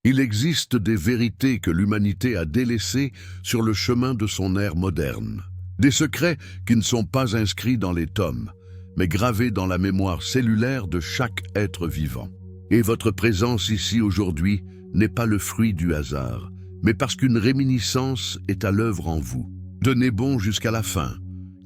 Il existe des vérités que l'humanité a délaissées sur le chemin de son ère moderne. Des secrets qui ne sont pas inscrits dans les tomes, mais gravés dans la mémoire cellulaire de chaque être vivant. Et votre présence ici aujourd'hui n'est pas le fruit du hasard, mais parce qu'une réminiscence est à l'œuvre en vous. Tenez bon jusqu'à la fin,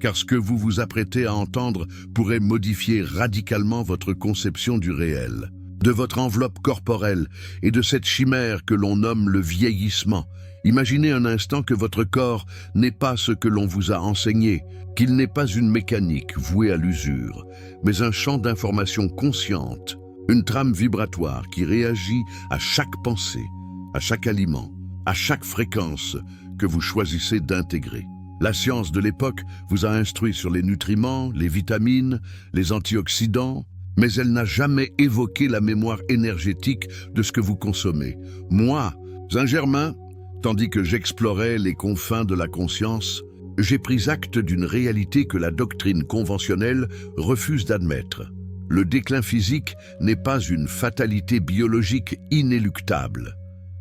car ce que vous vous apprêtez à entendre pourrait modifier radicalement votre conception du réel, de votre enveloppe corporelle et de cette chimère que l'on nomme le vieillissement. Imaginez un instant que votre corps n'est pas ce que l'on vous a enseigné, qu'il n'est pas une mécanique vouée à l'usure, mais un champ d'information consciente, une trame vibratoire qui réagit à chaque pensée, à chaque aliment, à chaque fréquence que vous choisissez d'intégrer. La science de l'époque vous a instruit sur les nutriments, les vitamines, les antioxydants, mais elle n'a jamais évoqué la mémoire énergétique de ce que vous consommez. Moi, Saint-Germain, tandis que j'explorais les confins de la conscience, j'ai pris acte d'une réalité que la doctrine conventionnelle refuse d'admettre. Le déclin physique n'est pas une fatalité biologique inéluctable,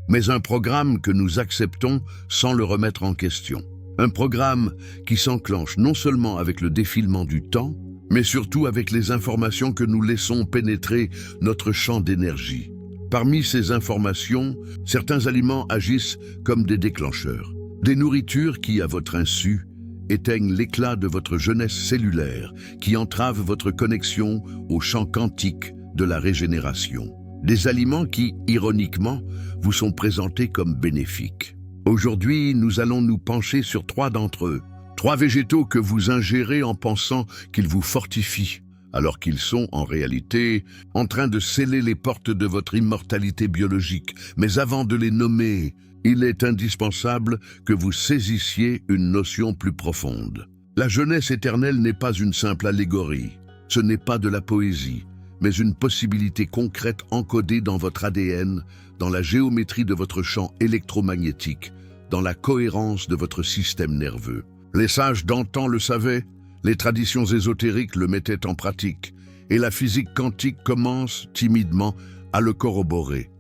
mais un programme que nous acceptons sans le remettre en question. Un programme qui s'enclenche non seulement avec le défilement du temps, mais surtout avec les informations que nous laissons pénétrer notre champ d'énergie. Parmi ces informations, certains aliments agissent comme des déclencheurs. Des nourritures qui, à votre insu, éteignent l'éclat de votre jeunesse cellulaire, qui entravent votre connexion au champ quantique de la régénération. Des aliments qui, ironiquement, vous sont présentés comme bénéfiques. Aujourd'hui, nous allons nous pencher sur 3 d'entre eux. 3 végétaux que vous ingérez en pensant qu'ils vous fortifient, alors qu'ils sont, en réalité, en train de sceller les portes de votre immortalité biologique. Mais avant de les nommer, il est indispensable que vous saisissiez une notion plus profonde. La jeunesse éternelle n'est pas une simple allégorie. Ce n'est pas de la poésie, mais une possibilité concrète encodée dans votre ADN, dans la géométrie de votre champ électromagnétique, dans la cohérence de votre système nerveux. Les sages d'antan le savaient, les traditions ésotériques le mettaient en pratique, et la physique quantique commence timidement à le corroborer.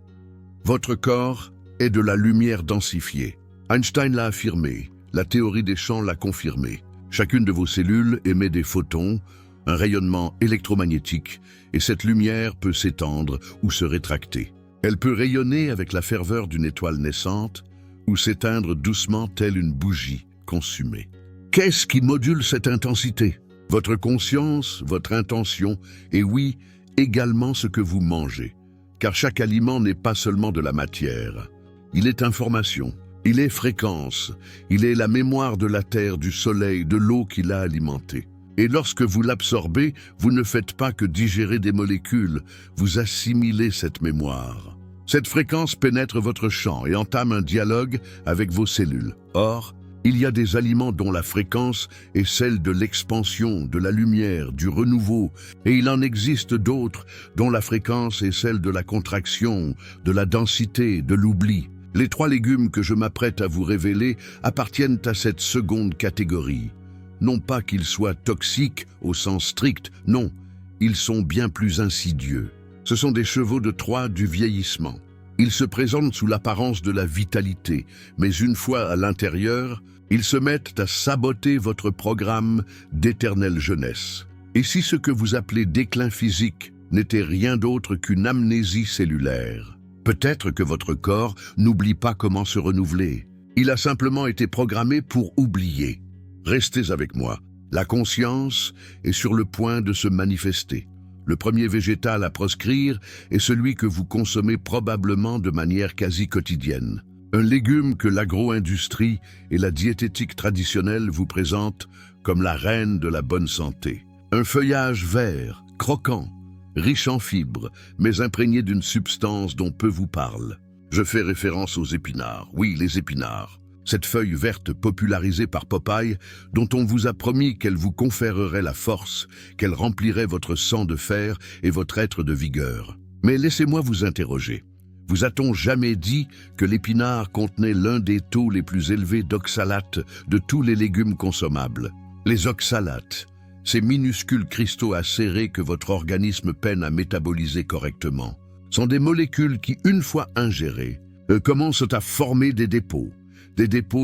Votre corps est de la lumière densifiée. Einstein l'a affirmé, la théorie des champs l'a confirmé. Chacune de vos cellules émet des photons, un rayonnement électromagnétique, et cette lumière peut s'étendre ou se rétracter. Elle peut rayonner avec la ferveur d'une étoile naissante ou s'éteindre doucement telle une bougie consumée. Qu'est-ce qui module cette intensité? Votre conscience, votre intention, et oui, également ce que vous mangez. Car chaque aliment n'est pas seulement de la matière. Il est information, il est fréquence, il est la mémoire de la terre, du soleil, de l'eau qui l'a alimenté. Et lorsque vous l'absorbez, vous ne faites pas que digérer des molécules, vous assimilez cette mémoire. Cette fréquence pénètre votre champ et entame un dialogue avec vos cellules. Or, il y a des aliments dont la fréquence est celle de l'expansion, de la lumière, du renouveau, et il en existe d'autres dont la fréquence est celle de la contraction, de la densité, de l'oubli. Les 3 légumes que je m'apprête à vous révéler appartiennent à cette seconde catégorie. Non pas qu'ils soient toxiques au sens strict, non, ils sont bien plus insidieux. Ce sont des chevaux de Troie du vieillissement. Ils se présentent sous l'apparence de la vitalité, mais une fois à l'intérieur, ils se mettent à saboter votre programme d'éternelle jeunesse. Et si ce que vous appelez déclin physique n'était rien d'autre qu'une amnésie cellulaire? Peut-être que votre corps n'oublie pas comment se renouveler. Il a simplement été programmé pour oublier. Restez avec moi. La conscience est sur le point de se manifester. Le premier végétal à proscrire est celui que vous consommez probablement de manière quasi quotidienne. Un légume que l'agro-industrie et la diététique traditionnelle vous présentent comme la reine de la bonne santé. Un feuillage vert, croquant, riche en fibres, mais imprégné d'une substance dont peu vous parle. Je fais référence aux épinards. Oui, les épinards. Cette feuille verte popularisée par Popeye, dont on vous a promis qu'elle vous conférerait la force, qu'elle remplirait votre sang de fer et votre être de vigueur. Mais laissez-moi vous interroger. Vous a-t-on jamais dit que l'épinard contenait l'un des taux les plus élevés d'oxalates de tous les légumes consommables? Les oxalates, ces minuscules cristaux acérés que votre organisme peine à métaboliser correctement, sont des molécules qui, une fois ingérées, commencent à former des dépôts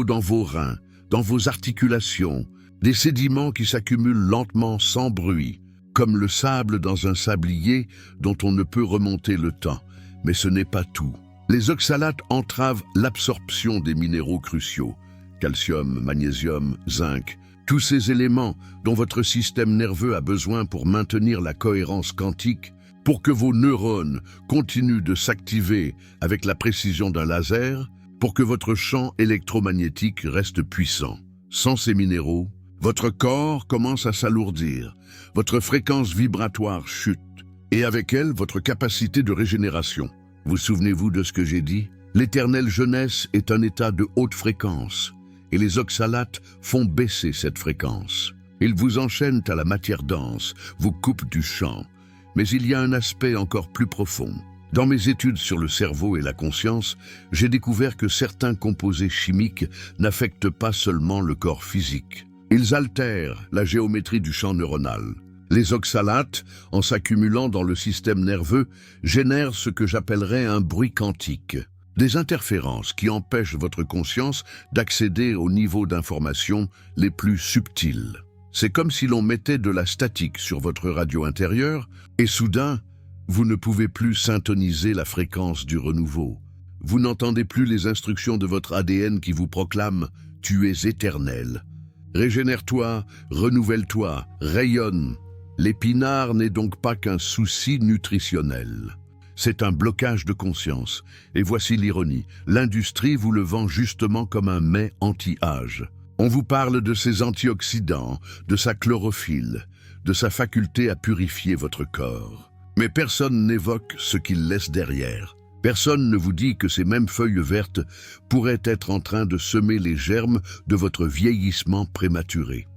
dans vos reins, dans vos articulations, des sédiments qui s'accumulent lentement sans bruit, comme le sable dans un sablier dont on ne peut remonter le temps. Mais ce n'est pas tout. Les oxalates entravent l'absorption des minéraux cruciaux, calcium, magnésium, zinc, tous ces éléments dont votre système nerveux a besoin pour maintenir la cohérence quantique, pour que vos neurones continuent de s'activer avec la précision d'un laser, pour que votre champ électromagnétique reste puissant. Sans ces minéraux, votre corps commence à s'alourdir, votre fréquence vibratoire chute, et avec elle, votre capacité de régénération. Vous souvenez-vous de ce que j'ai dit? L'éternelle jeunesse est un état de haute fréquence, et les oxalates font baisser cette fréquence. Ils vous enchaînent à la matière dense, vous coupent du champ. Mais il y a un aspect encore plus profond. Dans mes études sur le cerveau et la conscience, j'ai découvert que certains composés chimiques n'affectent pas seulement le corps physique. Ils altèrent la géométrie du champ neuronal. Les oxalates, en s'accumulant dans le système nerveux, génèrent ce que j'appellerais un bruit quantique. Des interférences qui empêchent votre conscience d'accéder aux niveaux d'information les plus subtils. C'est comme si l'on mettait de la statique sur votre radio intérieure et soudain, vous ne pouvez plus syntoniser la fréquence du renouveau. Vous n'entendez plus les instructions de votre ADN qui vous proclament « Tu es éternel ». Régénère-toi, renouvelle-toi, rayonne. L'épinard n'est donc pas qu'un souci nutritionnel. C'est un blocage de conscience. Et voici l'ironie. L'industrie vous le vend justement comme un mets anti-âge. On vous parle de ses antioxydants, de sa chlorophylle, de sa faculté à purifier votre corps. Mais personne n'évoque ce qu'il laisse derrière. Personne ne vous dit que ces mêmes feuilles vertes pourraient être en train de semer les germes de votre vieillissement prématuré.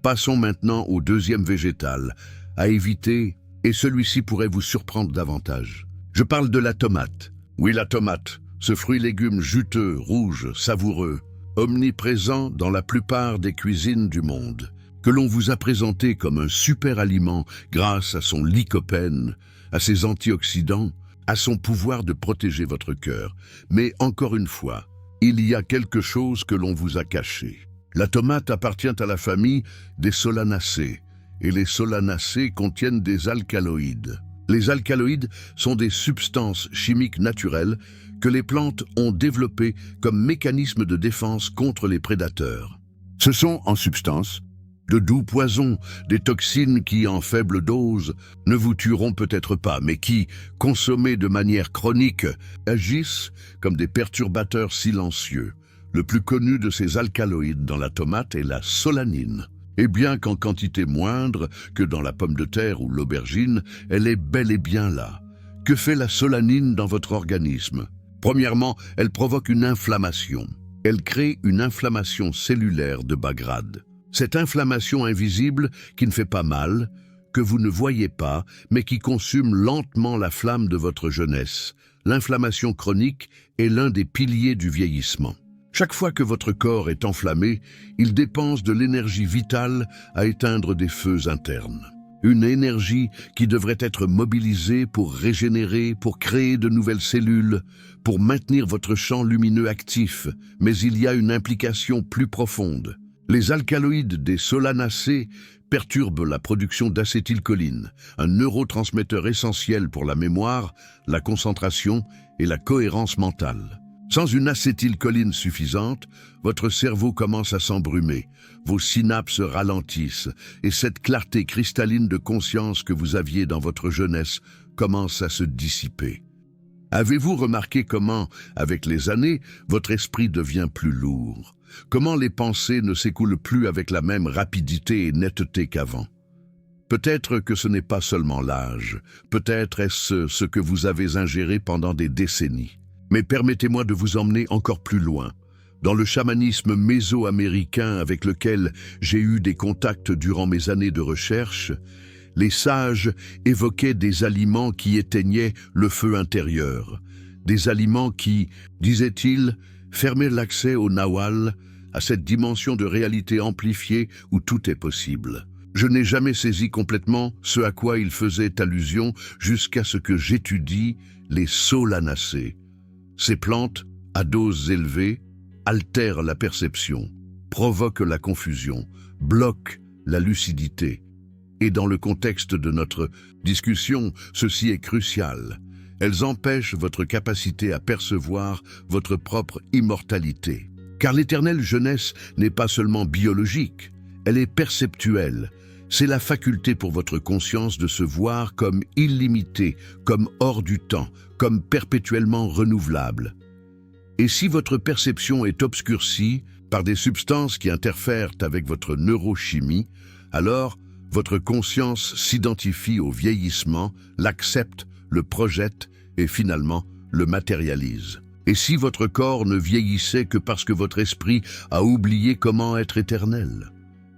Passons maintenant au deuxième végétal, à éviter, et celui-ci pourrait vous surprendre davantage. Je parle de la tomate. Oui, la tomate, ce fruit-légume juteux, rouge, savoureux, omniprésent dans la plupart des cuisines du monde, que l'on vous a présenté comme un super aliment grâce à son lycopène, à ses antioxydants, à son pouvoir de protéger votre cœur. Mais encore une fois, il y a quelque chose que l'on vous a caché. La tomate appartient à la famille des solanacées, et les solanacées contiennent des alcaloïdes. Les alcaloïdes sont des substances chimiques naturelles que les plantes ont développées comme mécanisme de défense contre les prédateurs. Ce sont, en substance, de doux poisons, des toxines qui, en faible dose, ne vous tueront peut-être pas, mais qui, consommées de manière chronique, agissent comme des perturbateurs silencieux. Le plus connu de ces alcaloïdes dans la tomate est la solanine. Et bien qu'en quantité moindre que dans la pomme de terre ou l'aubergine, elle est bel et bien là. Que fait la solanine dans votre organisme? Premièrement, elle provoque une inflammation. Elle crée une inflammation cellulaire de bas grade. Cette inflammation invisible qui ne fait pas mal, que vous ne voyez pas, mais qui consume lentement la flamme de votre jeunesse. L'inflammation chronique est l'un des piliers du vieillissement. Chaque fois que votre corps est enflammé, il dépense de l'énergie vitale à éteindre des feux internes. Une énergie qui devrait être mobilisée pour régénérer, pour créer de nouvelles cellules, pour maintenir votre champ lumineux actif. Mais il y a une implication plus profonde. Les alcaloïdes des solanacées perturbent la production d'acétylcholine, un neurotransmetteur essentiel pour la mémoire, la concentration et la cohérence mentale. Sans une acétylcholine suffisante, votre cerveau commence à s'embrumer, vos synapses ralentissent et cette clarté cristalline de conscience que vous aviez dans votre jeunesse commence à se dissiper. Avez-vous remarqué comment, avec les années, votre esprit devient plus lourd? Comment les pensées ne s'écoulent plus avec la même rapidité et netteté qu'avant? Peut-être que ce n'est pas seulement l'âge, peut-être est-ce ce que vous avez ingéré pendant des décennies. Mais permettez-moi de vous emmener encore plus loin. Dans le chamanisme mésoaméricain avec lequel j'ai eu des contacts durant mes années de recherche, les sages évoquaient des aliments qui éteignaient le feu intérieur, des aliments qui, disaient-ils, fermaient l'accès au Nawal, à cette dimension de réalité amplifiée où tout est possible. Je n'ai jamais saisi complètement ce à quoi ils faisaient allusion jusqu'à ce que j'étudie les solanacées. Ces plantes, à doses élevées, altèrent la perception, provoquent la confusion, bloquent la lucidité. Et dans le contexte de notre discussion, ceci est crucial. Elles empêchent votre capacité à percevoir votre propre immortalité. Car l'éternelle jeunesse n'est pas seulement biologique, elle est perceptuelle. C'est la faculté pour votre conscience de se voir comme illimitée, comme hors du temps, comme perpétuellement renouvelable. Et si votre perception est obscurcie par des substances qui interfèrent avec votre neurochimie, alors votre conscience s'identifie au vieillissement, l'accepte, le projette et finalement le matérialise. Et si votre corps ne vieillissait que parce que votre esprit a oublié comment être éternel?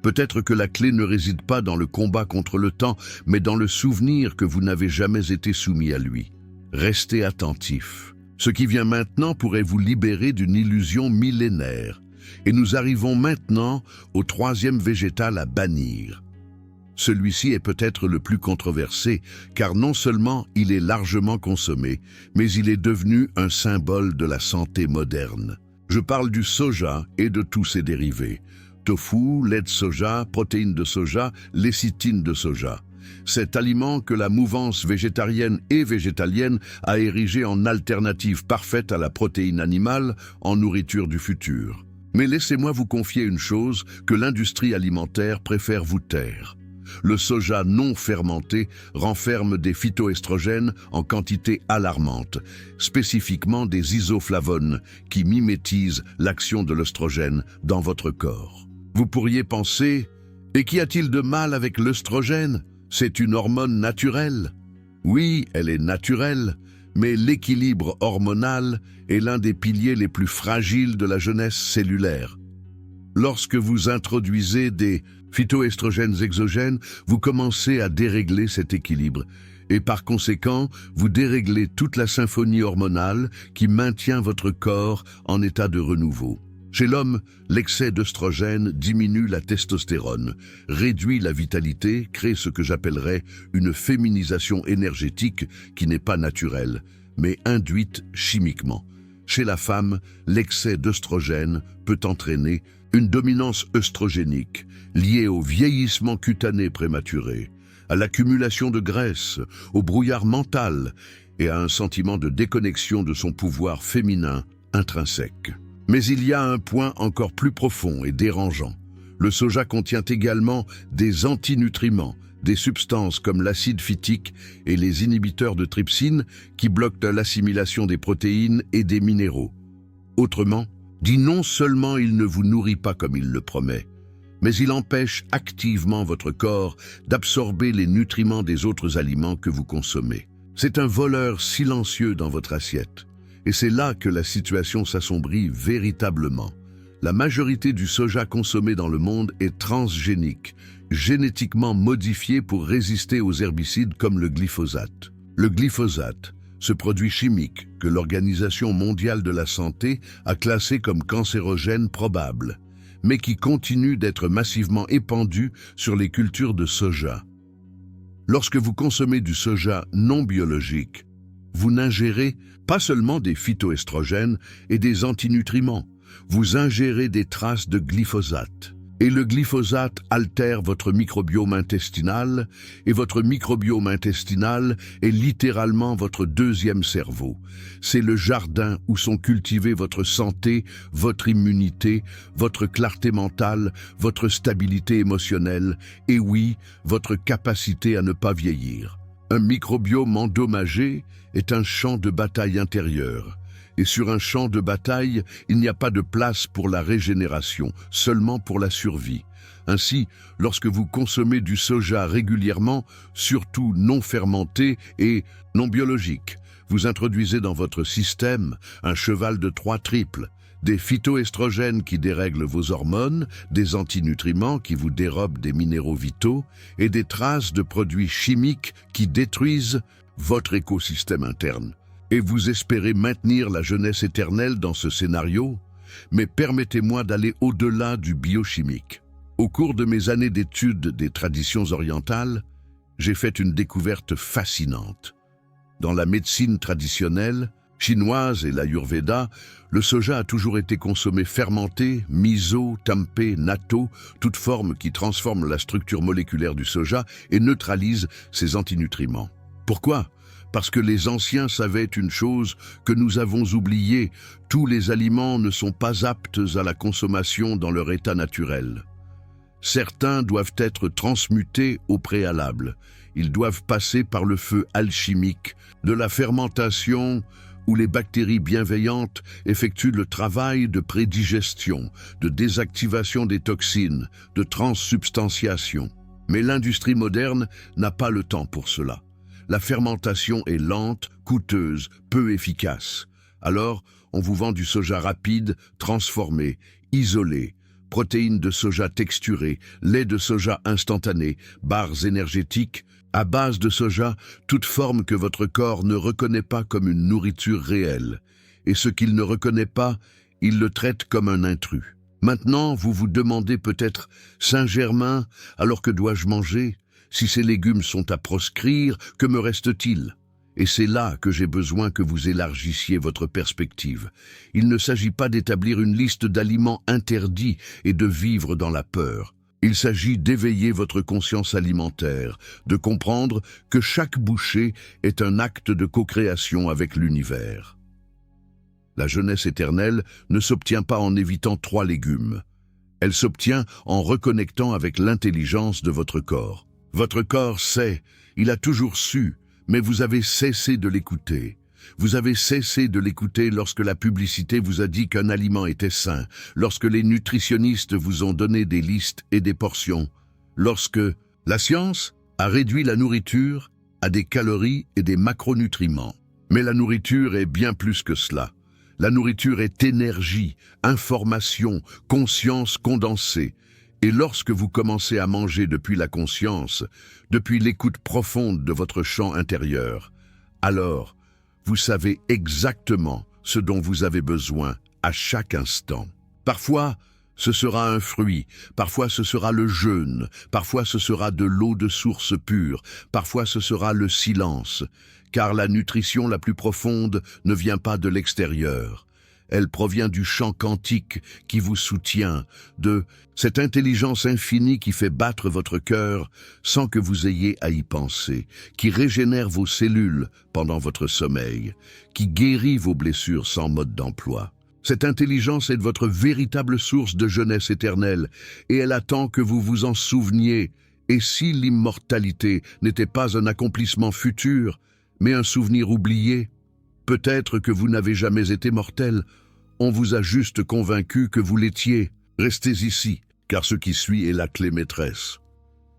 Peut-être que la clé ne réside pas dans le combat contre le temps, mais dans le souvenir que vous n'avez jamais été soumis à lui. Restez attentif. Ce qui vient maintenant pourrait vous libérer d'une illusion millénaire. Et nous arrivons maintenant au troisième végétal à bannir. Celui-ci est peut-être le plus controversé, car non seulement il est largement consommé, mais il est devenu un symbole de la santé moderne. Je parle du soja et de tous ses dérivés. Tofu, lait de soja, protéines de soja, lécithine de soja. Cet aliment que la mouvance végétarienne et végétalienne a érigé en alternative parfaite à la protéine animale en nourriture du futur. Mais laissez-moi vous confier une chose que l'industrie alimentaire préfère vous taire. Le soja non fermenté renferme des phytoestrogènes en quantité alarmante, spécifiquement des isoflavones qui mimétisent l'action de l'œstrogène dans votre corps. Vous pourriez penser, et qu'y a-t-il de mal avec l'œstrogène? C'est une hormone naturelle. Oui, elle est naturelle, mais l'équilibre hormonal est l'un des piliers les plus fragiles de la jeunesse cellulaire. Lorsque vous introduisez des phytoestrogènes exogènes, vous commencez à dérégler cet équilibre, et par conséquent, vous déréglez toute la symphonie hormonale qui maintient votre corps en état de renouveau. Chez l'homme, l'excès d'œstrogène diminue la testostérone, réduit la vitalité, crée ce que j'appellerais une féminisation énergétique qui n'est pas naturelle, mais induite chimiquement. Chez la femme, l'excès d'œstrogène peut entraîner une dominance œstrogénique liée au vieillissement cutané prématuré, à l'accumulation de graisse, au brouillard mental et à un sentiment de déconnexion de son pouvoir féminin intrinsèque. Mais il y a un point encore plus profond et dérangeant. Le soja contient également des antinutriments, des substances comme l'acide phytique et les inhibiteurs de trypsine qui bloquent l'assimilation des protéines et des minéraux. Autrement dit, non seulement il ne vous nourrit pas comme il le promet, mais il empêche activement votre corps d'absorber les nutriments des autres aliments que vous consommez. C'est un voleur silencieux dans votre assiette. Et c'est là que la situation s'assombrit véritablement. La majorité du soja consommé dans le monde est transgénique, génétiquement modifié pour résister aux herbicides comme le glyphosate. Le glyphosate, ce produit chimique que l'Organisation mondiale de la santé a classé comme cancérogène probable, mais qui continue d'être massivement épandu sur les cultures de soja. Lorsque vous consommez du soja non biologique, vous n'ingérez pas seulement des phytoestrogènes et des antinutriments, vous ingérez des traces de glyphosate. Et le glyphosate altère votre microbiome intestinal, et votre microbiome intestinal est littéralement votre deuxième cerveau. C'est le jardin où sont cultivées votre santé, votre immunité, votre clarté mentale, votre stabilité émotionnelle, et oui, votre capacité à ne pas vieillir. Un microbiome endommagé est un champ de bataille intérieur. Et sur un champ de bataille, il n'y a pas de place pour la régénération, seulement pour la survie. Ainsi, lorsque vous consommez du soja régulièrement, surtout non fermenté et non biologique, vous introduisez dans votre système un cheval de 3 triples, des phytoestrogènes qui dérèglent vos hormones, des antinutriments qui vous dérobent des minéraux vitaux et des traces de produits chimiques qui détruisent votre écosystème interne. Et vous espérez maintenir la jeunesse éternelle dans ce scénario? Mais permettez-moi d'aller au-delà du biochimique. Au cours de mes années d'études des traditions orientales, j'ai fait une découverte fascinante. Dans la médecine traditionnelle, chinoise et l'Ayurveda, le soja a toujours été consommé fermenté, miso, tempeh, natto, toute forme qui transforme la structure moléculaire du soja et neutralise ses antinutriments. Pourquoi? Parce que les anciens savaient une chose que nous avons oubliée, tous les aliments ne sont pas aptes à la consommation dans leur état naturel. Certains doivent être transmutés au préalable. Ils doivent passer par le feu alchimique de la fermentation où les bactéries bienveillantes effectuent le travail de prédigestion, de désactivation des toxines, de transsubstantiation. Mais l'industrie moderne n'a pas le temps pour cela. La fermentation est lente, coûteuse, peu efficace. Alors, on vous vend du soja rapide, transformé, isolé, protéines de soja texturées, lait de soja instantané, barres énergétiques, à base de soja, toute forme que votre corps ne reconnaît pas comme une nourriture réelle. Et ce qu'il ne reconnaît pas, il le traite comme un intrus. Maintenant, vous vous demandez peut-être « Saint-Germain, alors que dois-je manger ? Si ces légumes sont à proscrire, que me reste-t-il » Et c'est là que j'ai besoin que vous élargissiez votre perspective. Il ne s'agit pas d'établir une liste d'aliments interdits et de vivre dans la peur. Il s'agit d'éveiller votre conscience alimentaire, de comprendre que chaque bouchée est un acte de co-création avec l'univers. La jeunesse éternelle ne s'obtient pas en évitant 3 légumes. Elle s'obtient en reconnectant avec l'intelligence de votre corps. Votre corps sait, il a toujours su, mais vous avez cessé de l'écouter. Vous avez cessé de l'écouter lorsque la publicité vous a dit qu'un aliment était sain, lorsque les nutritionnistes vous ont donné des listes et des portions, lorsque la science a réduit la nourriture à des calories et des macronutriments. Mais la nourriture est bien plus que cela. La nourriture est énergie, information, conscience condensée. Et lorsque vous commencez à manger depuis la conscience, depuis l'écoute profonde de votre champ intérieur, alors vous savez exactement ce dont vous avez besoin à chaque instant. Parfois, ce sera un fruit, parfois ce sera le jeûne, parfois ce sera de l'eau de source pure, parfois ce sera le silence, car la nutrition la plus profonde ne vient pas de l'extérieur. Elle provient du champ quantique qui vous soutient, de cette intelligence infinie qui fait battre votre cœur sans que vous ayez à y penser, qui régénère vos cellules pendant votre sommeil, qui guérit vos blessures sans mode d'emploi. Cette intelligence est votre véritable source de jeunesse éternelle et elle attend que vous vous en souveniez. Et si l'immortalité n'était pas un accomplissement futur, mais un souvenir oublié, peut-être que vous n'avez jamais été mortel. On vous a juste convaincu que vous l'étiez. Restez ici, car ce qui suit est la clé maîtresse.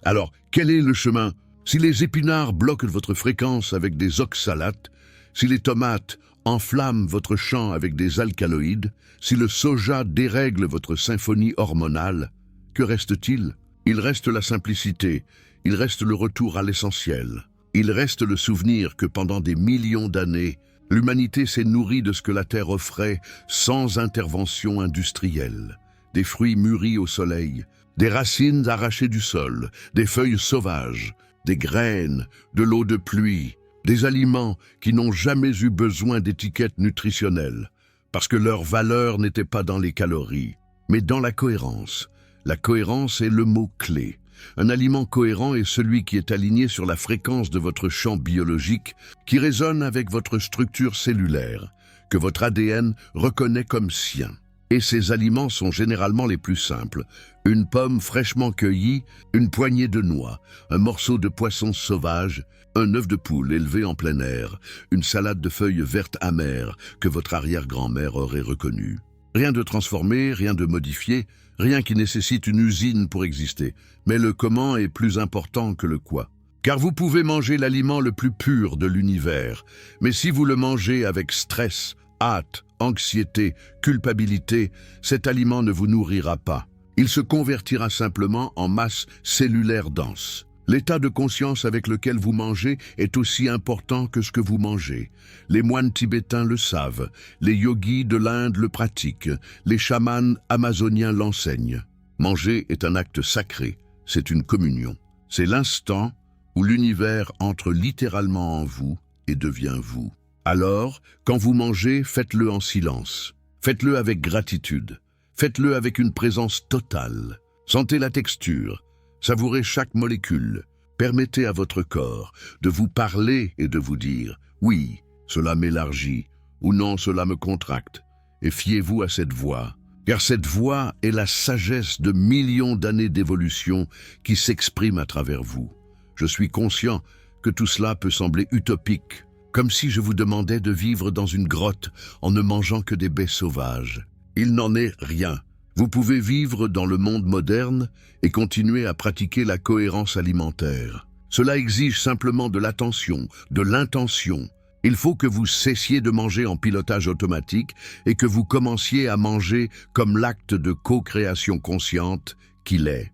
Alors, quel est le chemin? Si les épinards bloquent votre fréquence avec des oxalates, si les tomates enflamment votre champ avec des alcaloïdes, si le soja dérègle votre symphonie hormonale, que reste-t-il? Il reste la simplicité, il reste le retour à l'essentiel. Il reste le souvenir que pendant des millions d'années, l'humanité s'est nourrie de ce que la Terre offrait sans intervention industrielle. Des fruits mûris au soleil, des racines arrachées du sol, des feuilles sauvages, des graines, de l'eau de pluie, des aliments qui n'ont jamais eu besoin d'étiquettes nutritionnelles, parce que leur valeur n'était pas dans les calories, mais dans la cohérence. La cohérence est le mot-clé. Un aliment cohérent est celui qui est aligné sur la fréquence de votre champ biologique, qui résonne avec votre structure cellulaire, que votre ADN reconnaît comme sien. Et ces aliments sont généralement les plus simples. Une pomme fraîchement cueillie, une poignée de noix, un morceau de poisson sauvage, un œuf de poule élevé en plein air, une salade de feuilles vertes amères que votre arrière-grand-mère aurait reconnue. Rien de transformé, rien de modifié, rien qui nécessite une usine pour exister. Mais le comment est plus important que le quoi. Car vous pouvez manger l'aliment le plus pur de l'univers, mais si vous le mangez avec stress, hâte, anxiété, culpabilité, cet aliment ne vous nourrira pas. Il se convertira simplement en masse cellulaire dense. L'état de conscience avec lequel vous mangez est aussi important que ce que vous mangez. Les moines tibétains le savent, les yogis de l'Inde le pratiquent, les chamans amazoniens l'enseignent. Manger est un acte sacré, c'est une communion. C'est l'instant où l'univers entre littéralement en vous et devient vous. Alors, quand vous mangez, faites-le en silence. Faites-le avec gratitude. Faites-le avec une présence totale. Sentez la texture. Savourez chaque molécule. Permettez à votre corps de vous parler et de vous dire « Oui, cela m'élargit » ou « Non, cela me contracte ». Et fiez-vous à cette voix, car cette voix est la sagesse de millions d'années d'évolution qui s'exprime à travers vous. Je suis conscient que tout cela peut sembler utopique, comme si je vous demandais de vivre dans une grotte en ne mangeant que des baies sauvages. Il n'en est rien. Vous pouvez vivre dans le monde moderne et continuer à pratiquer la cohérence alimentaire. Cela exige simplement de l'attention, de l'intention. Il faut que vous cessiez de manger en pilotage automatique et que vous commenciez à manger comme l'acte de co-création consciente qu'il est.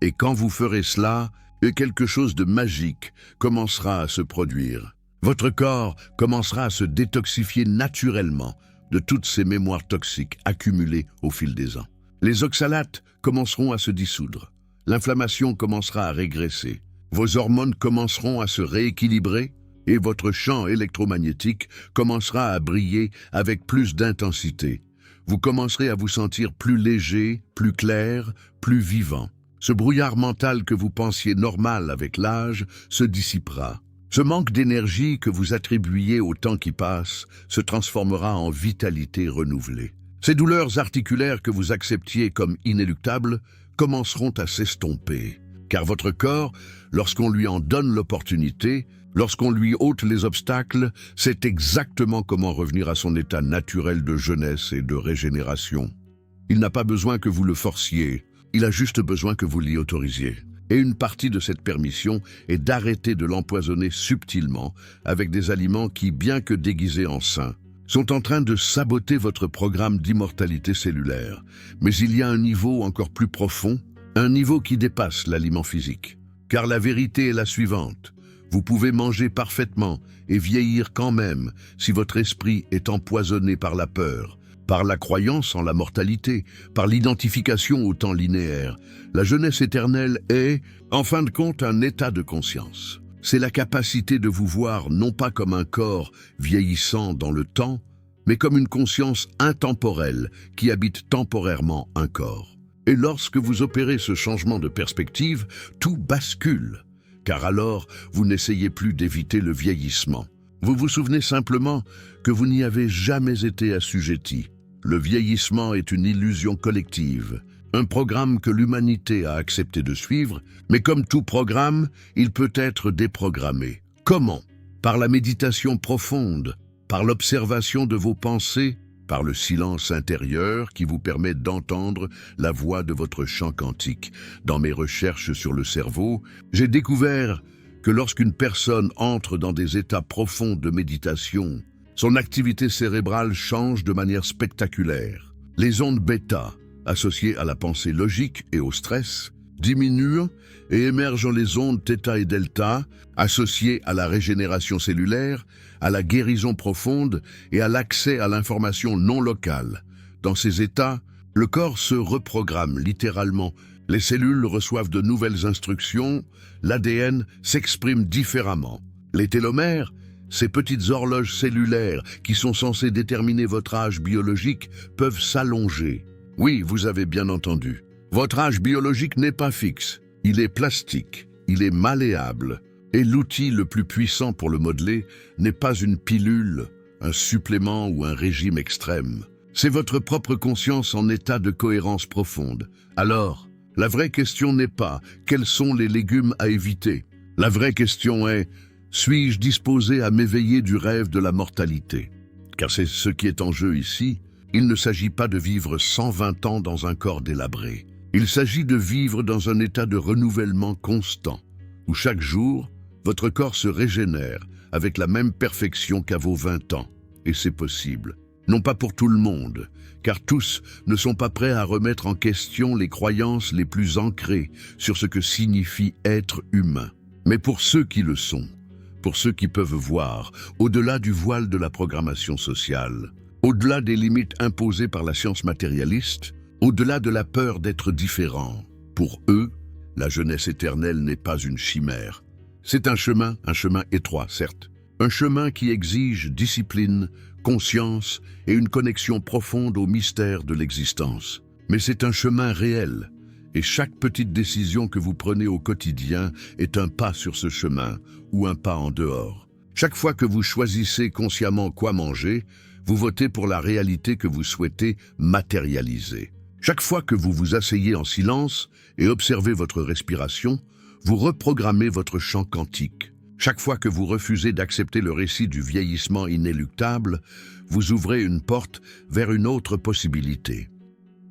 Et quand vous ferez cela, quelque chose de magique commencera à se produire. Votre corps commencera à se détoxifier naturellement de toutes ces mémoires toxiques accumulées au fil des ans. Les oxalates commenceront à se dissoudre. L'inflammation commencera à régresser. Vos hormones commenceront à se rééquilibrer et votre champ électromagnétique commencera à briller avec plus d'intensité. Vous commencerez à vous sentir plus léger, plus clair, plus vivant. Ce brouillard mental que vous pensiez normal avec l'âge se dissipera. Ce manque d'énergie que vous attribuiez au temps qui passe se transformera en vitalité renouvelée. Ces douleurs articulaires que vous acceptiez comme inéluctables commenceront à s'estomper, car votre corps, lorsqu'on lui en donne l'opportunité, lorsqu'on lui ôte les obstacles, sait exactement comment revenir à son état naturel de jeunesse et de régénération. Il n'a pas besoin que vous le forciez, il a juste besoin que vous l'y autorisiez. Et une partie de cette permission est d'arrêter de l'empoisonner subtilement avec des aliments qui, bien que déguisés en sains, sont en train de saboter votre programme d'immortalité cellulaire. Mais il y a un niveau encore plus profond, un niveau qui dépasse l'aliment physique. Car la vérité est la suivante. Vous pouvez manger parfaitement et vieillir quand même si votre esprit est empoisonné par la peur, par la croyance en la mortalité, par l'identification au temps linéaire. La jeunesse éternelle est, en fin de compte, un état de conscience. C'est la capacité de vous voir non pas comme un corps vieillissant dans le temps, mais comme une conscience intemporelle qui habite temporairement un corps. Et lorsque vous opérez ce changement de perspective, tout bascule, car alors vous n'essayez plus d'éviter le vieillissement. Vous vous souvenez simplement que vous n'y avez jamais été assujetti. Le vieillissement est une illusion collective, un programme que l'humanité a accepté de suivre, mais comme tout programme, il peut être déprogrammé. Comment? Par la méditation profonde, par l'observation de vos pensées, par le silence intérieur qui vous permet d'entendre la voix de votre chant quantique. Dans mes recherches sur le cerveau, j'ai découvert que lorsqu'une personne entre dans des états profonds de méditation, son activité cérébrale change de manière spectaculaire. Les ondes bêta, associées à la pensée logique et au stress, diminuent et émergent les ondes θ et delta, associées à la régénération cellulaire, à la guérison profonde et à l'accès à l'information non locale. Dans ces états, le corps se reprogramme littéralement. Les cellules reçoivent de nouvelles instructions, l'ADN s'exprime différemment. Les télomères, ces petites horloges cellulaires qui sont censées déterminer votre âge biologique, peuvent s'allonger. Oui, vous avez bien entendu. Votre âge biologique n'est pas fixe. Il est plastique, il est malléable. Et l'outil le plus puissant pour le modeler n'est pas une pilule, un supplément ou un régime extrême. C'est votre propre conscience en état de cohérence profonde. Alors, la vraie question n'est pas « quels sont les légumes à éviter ?» La vraie question est « suis-je disposé à m'éveiller du rêve de la mortalité ?» Car c'est ce qui est en jeu ici. Il ne s'agit pas de vivre 120 ans dans un corps délabré. Il s'agit de vivre dans un état de renouvellement constant, où chaque jour, votre corps se régénère avec la même perfection qu'à vos 20 ans. Et c'est possible. Non pas pour tout le monde, car tous ne sont pas prêts à remettre en question les croyances les plus ancrées sur ce que signifie être humain. Mais pour ceux qui le sont, pour ceux qui peuvent voir, au-delà du voile de la programmation sociale, au-delà des limites imposées par la science matérialiste, au-delà de la peur d'être différent, pour eux, la jeunesse éternelle n'est pas une chimère. C'est un chemin étroit, certes, Un chemin qui exige discipline, conscience et une connexion profonde au mystère de l'existence. Mais c'est un chemin réel, et chaque petite décision que vous prenez au quotidien est un pas sur ce chemin ou un pas en dehors. Chaque fois que vous choisissez consciemment quoi manger, vous votez pour la réalité que vous souhaitez matérialiser. Chaque fois que vous vous asseyez en silence et observez votre respiration, vous reprogrammez votre champ quantique. Chaque fois que vous refusez d'accepter le récit du vieillissement inéluctable, vous ouvrez une porte vers une autre possibilité.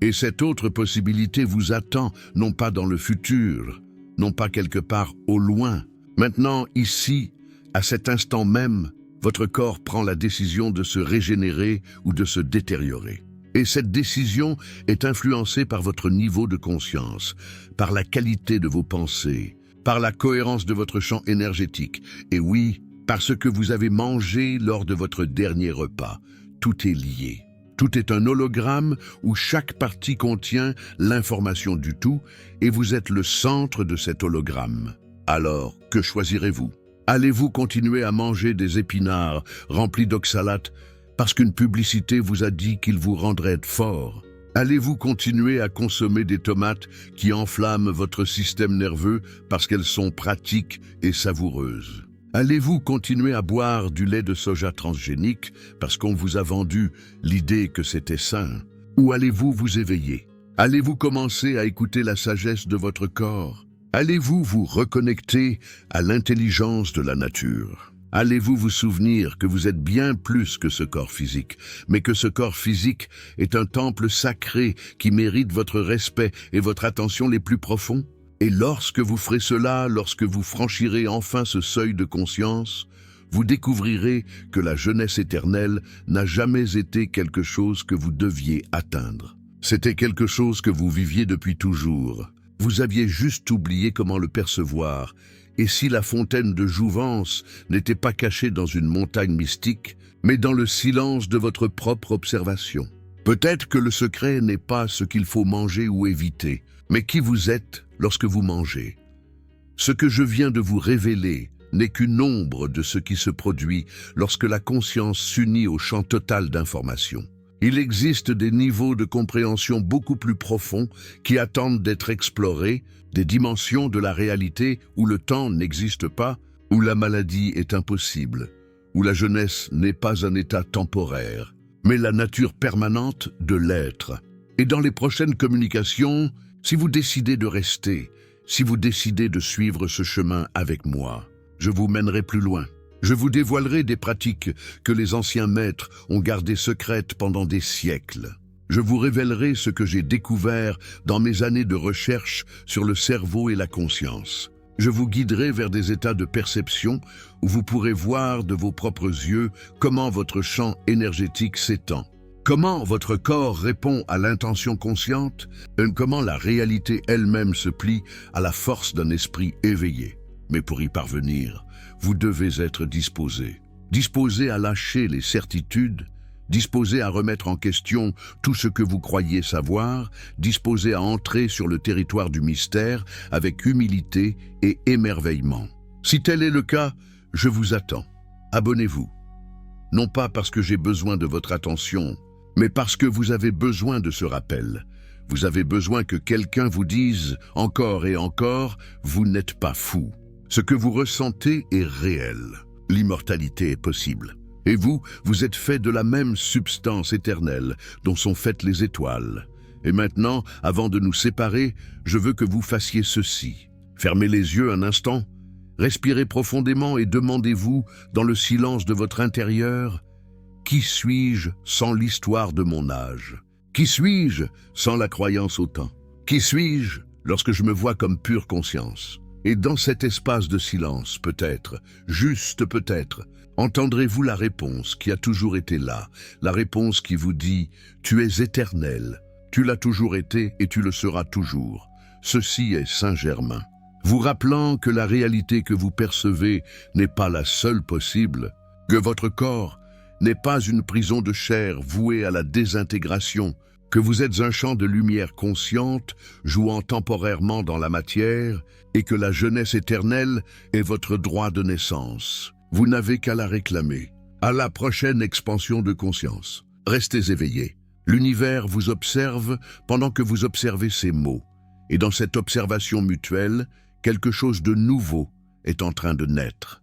Et cette autre possibilité vous attend, non pas dans le futur, non pas quelque part au loin. Maintenant, ici, à cet instant même, votre corps prend la décision de se régénérer ou de se détériorer. Et cette décision est influencée par votre niveau de conscience, par la qualité de vos pensées, par la cohérence de votre champ énergétique, et oui, par ce que vous avez mangé lors de votre dernier repas. Tout est lié. Tout est un hologramme où chaque partie contient l'information du tout, et vous êtes le centre de cet hologramme. Alors, que choisirez-vous? Allez-vous continuer à manger des épinards remplis d'oxalate parce qu'une publicité vous a dit qu'ils vous rendraient fort? Allez-vous continuer à consommer des tomates qui enflamment votre système nerveux parce qu'elles sont pratiques et savoureuses? Allez-vous continuer à boire du lait de soja transgénique parce qu'on vous a vendu l'idée que c'était sain? Ou allez-vous vous éveiller? Allez-vous commencer à écouter la sagesse de votre corps? Allez-vous vous reconnecter à l'intelligence de la nature? Allez-vous vous souvenir que vous êtes bien plus que ce corps physique, mais que ce corps physique est un temple sacré qui mérite votre respect et votre attention les plus profonds? Et lorsque vous ferez cela, lorsque vous franchirez enfin ce seuil de conscience, vous découvrirez que la jeunesse éternelle n'a jamais été quelque chose que vous deviez atteindre. C'était quelque chose que vous viviez depuis toujours. Vous aviez juste oublié comment le percevoir. Et si la fontaine de jouvence n'était pas cachée dans une montagne mystique, mais dans le silence de votre propre observation? Peut-être que le secret n'est pas ce qu'il faut manger ou éviter, mais qui vous êtes lorsque vous mangez. Ce que je viens de vous révéler n'est qu'une ombre de ce qui se produit lorsque la conscience s'unit au champ total d'information. Il existe des niveaux de compréhension beaucoup plus profonds qui attendent d'être explorés, des dimensions de la réalité où le temps n'existe pas, où la maladie est impossible, où la jeunesse n'est pas un état temporaire, mais la nature permanente de l'être. Et dans les prochaines communications, si vous décidez de rester, si vous décidez de suivre ce chemin avec moi, je vous mènerai plus loin. Je vous dévoilerai des pratiques que les anciens maîtres ont gardées secrètes pendant des siècles. Je vous révélerai ce que j'ai découvert dans mes années de recherche sur le cerveau et la conscience. Je vous guiderai vers des états de perception où vous pourrez voir de vos propres yeux comment votre champ énergétique s'étend, comment votre corps répond à l'intention consciente, et comment la réalité elle-même se plie à la force d'un esprit éveillé. Mais pour y parvenir, vous devez être disposé à lâcher les certitudes, disposé à remettre en question tout ce que vous croyez savoir, disposé à entrer sur le territoire du mystère avec humilité et émerveillement. Si tel est le cas, je vous attends. Abonnez-vous. Non pas parce que j'ai besoin de votre attention, mais parce que vous avez besoin de ce rappel. Vous avez besoin que quelqu'un vous dise encore et encore, vous n'êtes pas fou. Ce que vous ressentez est réel. L'immortalité est possible. Et vous êtes fait de la même substance éternelle dont sont faites les étoiles. Et maintenant, avant de nous séparer, je veux que vous fassiez ceci. Fermez les yeux un instant, respirez profondément et demandez-vous, dans le silence de votre intérieur, « Qui suis-je sans l'histoire de mon âge? Qui suis-je sans la croyance au temps? Qui suis-je lorsque je me vois comme pure conscience ?» Et dans cet espace de silence, peut-être, juste peut-être, entendrez-vous la réponse qui a toujours été là, la réponse qui vous dit « Tu es éternel, tu l'as toujours été et tu le seras toujours. Ceci est Saint-Germain. » Vous rappelant que la réalité que vous percevez n'est pas la seule possible, que votre corps n'est pas une prison de chair vouée à la désintégration, que vous êtes un champ de lumière consciente jouant temporairement dans la matière et que la jeunesse éternelle est votre droit de naissance. Vous n'avez qu'à la réclamer. À la prochaine expansion de conscience. Restez éveillés. L'univers vous observe pendant que vous observez ces mots. Et dans cette observation mutuelle, quelque chose de nouveau est en train de naître.